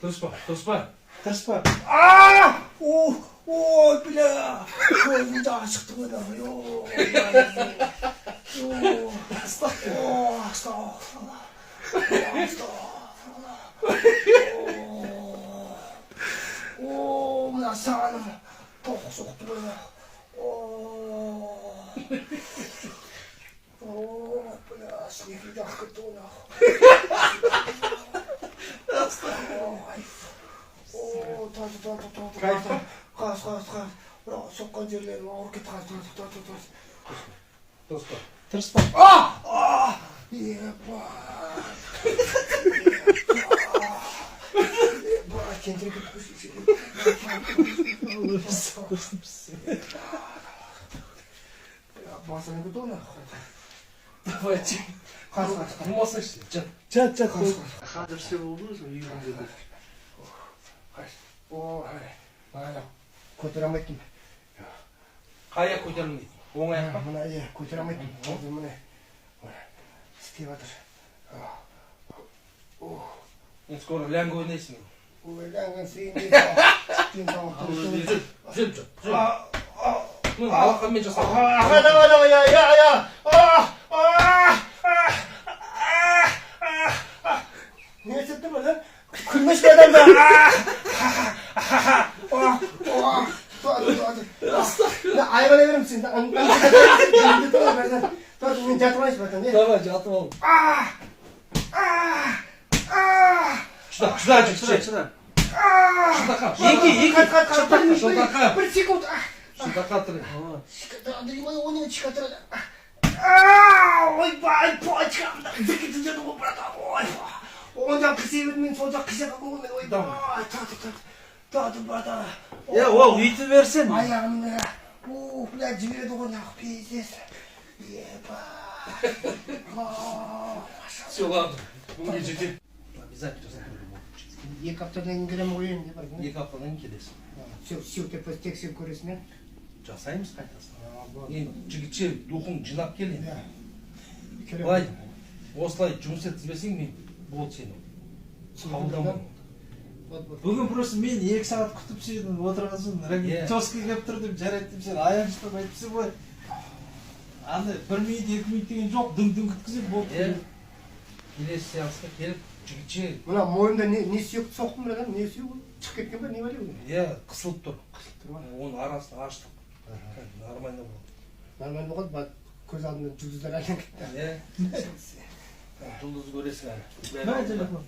Тырыспа. Ой, бля! Ой, не да, шықты ғой да. Мына сағаным тоқ соқты ғой да. Бля, снеги да кетті ғой да. Қас. Бірақ соққан жерлерім ауыр кетті. Тырыспа. Кентірек басын кетті ғой. Давай, Қас. болмасайшы. Жат. Қазір все болды ғой, үйімде. Көтер алмайтын. Қай аяқ көтерілмейді? Оң аяқ па? Мына көтер алмайтын. Міне істеп жатыр. Мен скоро ләңгі ойнайсың. Ойланған сейін Жүр. Алақанмен жаса. Не істепті бұл? Күлмеш пе адамда? Айғана беремін сен. Мен жатып алайыншы бәтін. Давай, жатып ал. Шыда. Екі. Бір секунд. Шыда қатыр. Оның чикатыр. Ойбай, почкамда. Зекеті жеді ғой, брата. Оң жақ қысе берді, мен сол жақ қысе қалдым ғой. Ойбай, таты, брата. Ол үйтіп берсен. Аяғымды. Бля, жібереді ғой, нақ пиздес. Ебай. Все, ладно. Бүгінге жетеді. Обязательно. Екі аптадан кейін келемін ғой енді. 2 аптадан кейін келесің. Все, тексеріп көресің, е? Жасаймыз қайтасын. Енді жігітше духың жинап кел енді. Келем. Былай, осылай жұмыс еткізбесең мен болды сені. Қабылдамаймын. Бүгін просто мен 2 сағат күтіп сені отырғансын. Тосқа келіп тұр деп жарайды деп сен аяқ ұстап айтыпсың ғой. Андай 1 минут, 2 минут деген жоқ, дүң күткізіп болды. Келесі сеансқа келіп жігітше. Мына мойымда не сүйекті соқтым бұрады, не сүйек ол? Шығып кеткен ба, не бәле ол? Қысылып тұр. Оның арасын аштық. Нормально болды. Нормально болды, көз алдымда жұлдыздар әлен кетті. Жұлдыз көресің әлі. Бәрі телефон.